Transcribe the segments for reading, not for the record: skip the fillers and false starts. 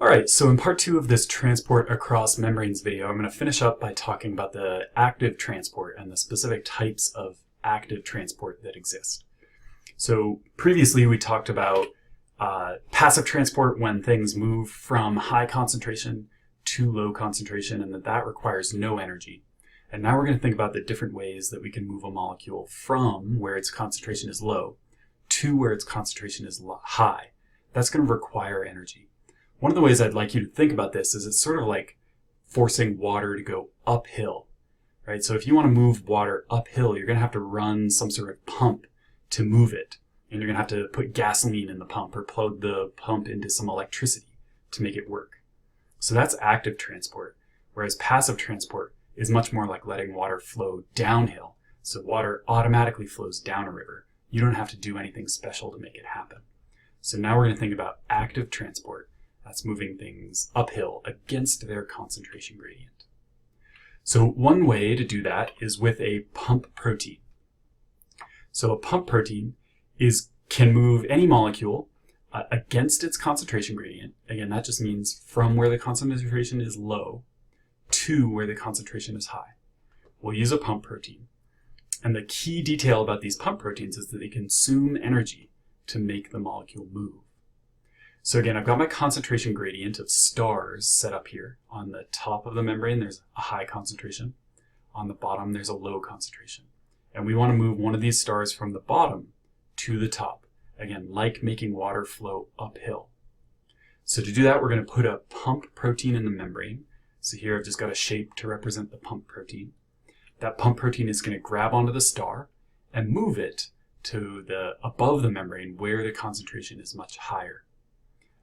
Alright, so in part 2 of this transport across membranes video, I'm going to finish up by talking about the active transport and the specific types of active transport that exist. So previously we talked about passive transport when things move from high concentration to low concentration and that requires no energy. And now we're going to think about the different ways that we can move a molecule from where its concentration is low to where its concentration is high. That's going to require energy. One of the ways I'd like you to think about this is it's sort of like forcing water to go uphill, right? So if you want to move water uphill, you're going to have to run some sort of pump to move it. And you're going to have to put gasoline in the pump or plug the pump into some electricity to make it work. So that's active transport, whereas passive transport is much more like letting water flow downhill. So water automatically flows down a river. You don't have to do anything special to make it happen. So now we're going to think about active transport. That's moving things uphill against their concentration gradient. So one way to do that is with a pump protein. So a pump protein can move any molecule against its concentration gradient. Again, that just means from where the concentration is low to where the concentration is high. We'll use a pump protein. And the key detail about these pump proteins is that they consume energy to make the molecule move. So again, I've got my concentration gradient of stars set up here. On the top of the membrane, there's a high concentration. On the bottom, there's a low concentration. And we want to move one of these stars from the bottom to the top. Again, like making water flow uphill. So to do that, we're going to put a pump protein in the membrane. So here I've just got a shape to represent the pump protein. That pump protein is going to grab onto the star and move it to above the membrane where the concentration is much higher.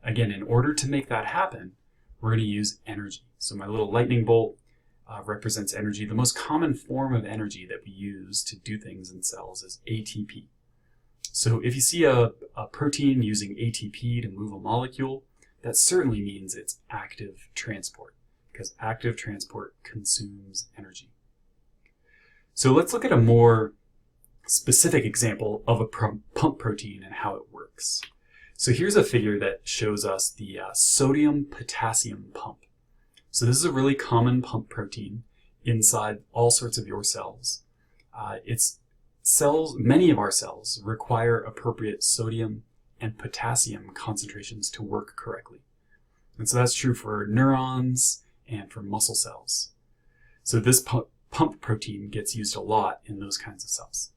Again, in order to make that happen, we're going to use energy. So my little lightning bolt represents energy. The most common form of energy that we use to do things in cells is ATP. So if you see a protein using ATP to move a molecule, that certainly means it's active transport, because active transport consumes energy. So let's look at a more specific example of a pump protein and how it works. So here's a figure that shows us the Sodium-Potassium Pump. So this is a really common pump protein inside all sorts of your cells. Many of our cells require appropriate sodium and potassium concentrations to work correctly. And so that's true for neurons and for muscle cells. So this pump protein gets used a lot in those kinds of cells.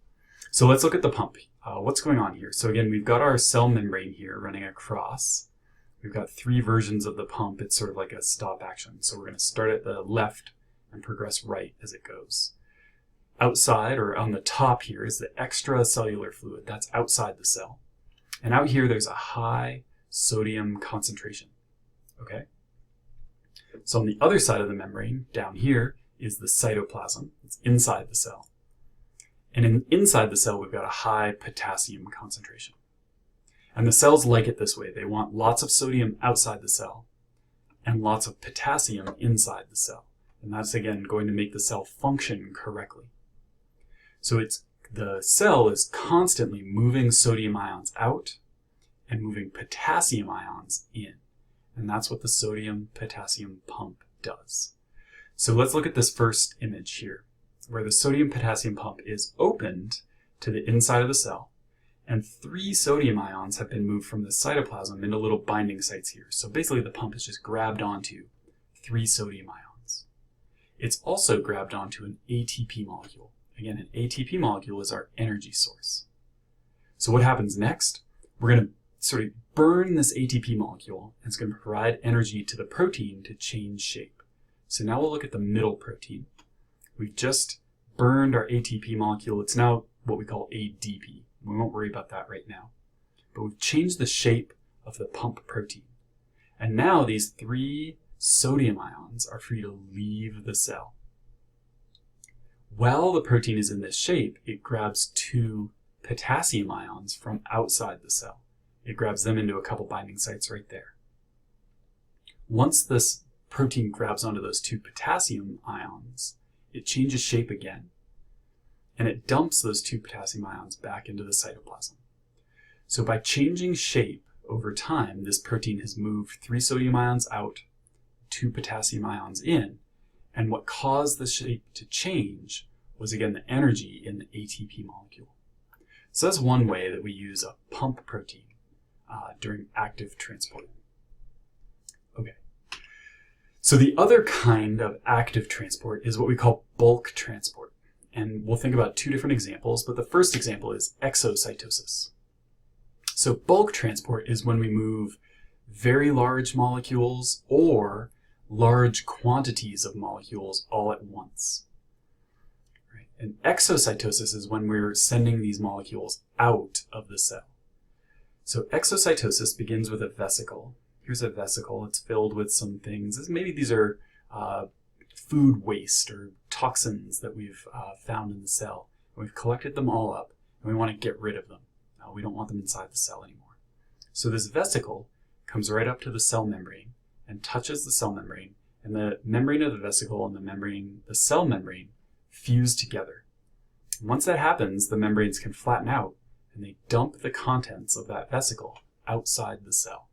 So let's look at the pump. What's going on here? So again, we've got our cell membrane here running across. We've got three versions of the pump. It's sort of like a stop action. So we're going to start at the left and progress right as it goes. Outside, or on the top here, is the extracellular fluid. That's outside the cell. And out here, there's a high sodium concentration. Okay? So on the other side of the membrane, down here, is the cytoplasm. It's inside the cell. And inside the cell, we've got a high potassium concentration. And the cells like it this way. They want lots of sodium outside the cell and lots of potassium inside the cell. And that's, again, going to make the cell function correctly. So the cell is constantly moving sodium ions out and moving potassium ions in. And that's what the sodium-potassium pump does. So let's look at this first image here, where the sodium-potassium pump is opened to the inside of the cell, and 3 sodium ions have been moved from the cytoplasm into little binding sites here. So basically the pump is just grabbed onto 3 sodium ions. It's also grabbed onto an ATP molecule. Again, an ATP molecule is our energy source. So what happens next? We're going to sort of burn this ATP molecule, and it's going to provide energy to the protein to change shape. So now we'll look at the middle protein. We've just burned our ATP molecule. It's now what we call ADP. We won't worry about that right now. But we've changed the shape of the pump protein. And now these 3 sodium ions are free to leave the cell. While the protein is in this shape, it grabs 2 potassium ions from outside the cell. It grabs them into a couple binding sites right there. Once this protein grabs onto those 2 potassium ions, it changes shape again, and it dumps those 2 potassium ions back into the cytoplasm. So by changing shape over time, this protein has moved 3 sodium ions out, 2 potassium ions in, and what caused the shape to change was, again, the energy in the ATP molecule. So that's one way that we use a pump protein during active transport. Okay. So the other kind of active transport is what we call bulk transport. And we'll think about 2 different examples, but the first example is exocytosis. So bulk transport is when we move very large molecules or large quantities of molecules all at once. Right? And exocytosis is when we're sending these molecules out of the cell. So exocytosis begins with a vesicle. Here's a vesicle. It's filled with some things. Maybe these are food waste or toxins that we've found in the cell. We've collected them all up and we want to get rid of them. We don't want them inside the cell anymore. So this vesicle comes right up to the cell membrane and touches the cell membrane, and the membrane of the vesicle and the cell membrane fuse together. And once that happens, the membranes can flatten out and they dump the contents of that vesicle outside the cell.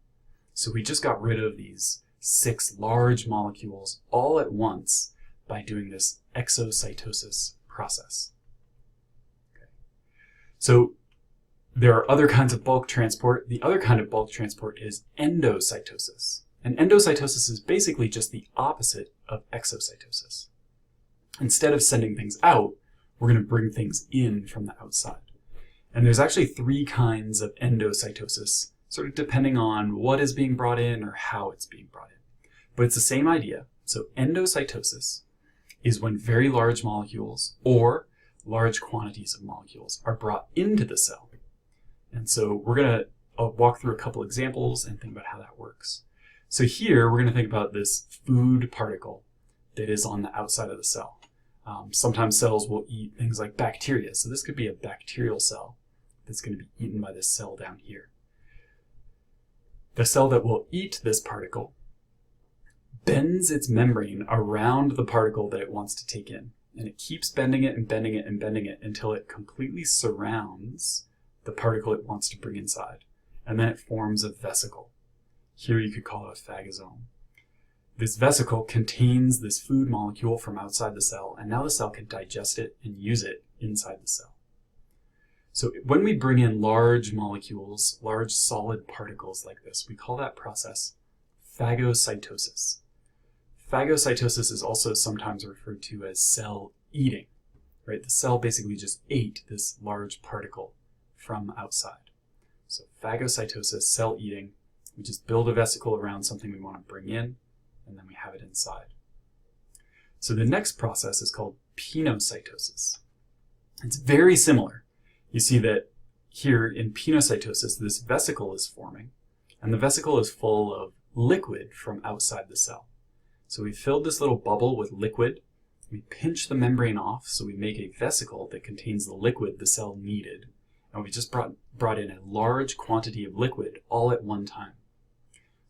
So we just got rid of these 6 large molecules all at once by doing this exocytosis process. Okay. So there are other kinds of bulk transport. The other kind of bulk transport is endocytosis. And endocytosis is basically just the opposite of exocytosis. Instead of sending things out, we're going to bring things in from the outside. And there's actually 3 kinds of endocytosis, sort of depending on what is being brought in or how it's being brought in. But it's the same idea. So endocytosis is when very large molecules or large quantities of molecules are brought into the cell. And so we're going to walk through a couple examples and think about how that works. So here we're going to think about this food particle that is on the outside of the cell. Sometimes cells will eat things like bacteria. So this could be a bacterial cell that's going to be eaten by this cell down here. The cell that will eat this particle bends its membrane around the particle that it wants to take in. And it keeps bending it and bending it and bending it until it completely surrounds the particle it wants to bring inside. And then it forms a vesicle. Here you could call it a phagosome. This vesicle contains this food molecule from outside the cell, and now the cell can digest it and use it inside the cell. So when we bring in large molecules, large solid particles like this, we call that process phagocytosis. Phagocytosis is also sometimes referred to as cell eating. Right? The cell basically just ate this large particle from outside. So phagocytosis, cell eating, we just build a vesicle around something we want to bring in, and then we have it inside. So the next process is called pinocytosis. It's very similar. You see that here in pinocytosis, this vesicle is forming, and the vesicle is full of liquid from outside the cell. So we filled this little bubble with liquid. We pinch the membrane off, so we make a vesicle that contains the liquid the cell needed. And we just brought in a large quantity of liquid all at one time.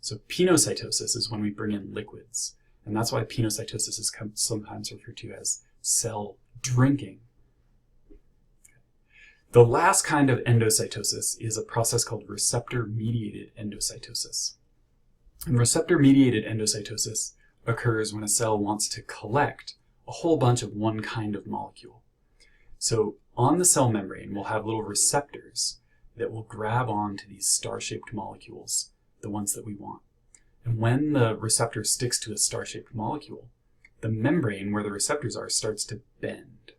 So pinocytosis is when we bring in liquids. And that's why pinocytosis is sometimes referred to as cell drinking. The last kind of endocytosis is a process called receptor-mediated endocytosis. And receptor-mediated endocytosis occurs when a cell wants to collect a whole bunch of one kind of molecule. So on the cell membrane, we'll have little receptors that will grab onto these star-shaped molecules, the ones that we want. And when the receptor sticks to a star-shaped molecule, the membrane where the receptors are starts to bend.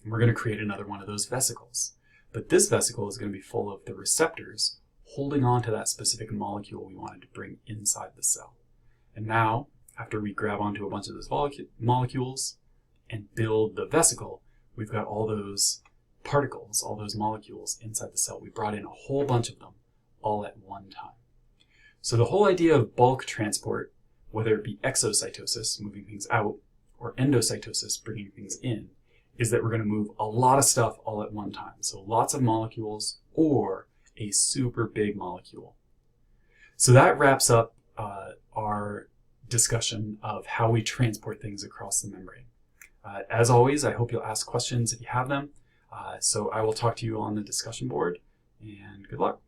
And we're going to create another one of those vesicles. But this vesicle is going to be full of the receptors holding on to that specific molecule we wanted to bring inside the cell. And now, after we grab onto a bunch of those molecules and build the vesicle, we've got all those particles, all those molecules inside the cell. We brought in a whole bunch of them all at one time. So the whole idea of bulk transport, whether it be exocytosis, moving things out, or endocytosis, bringing things in, is that we're going to move a lot of stuff all at one time. So lots of molecules or a super big molecule. So that wraps up our discussion of how we transport things across the membrane. As always, I hope you'll ask questions if you have them. So I will talk to you on the discussion board, and good luck.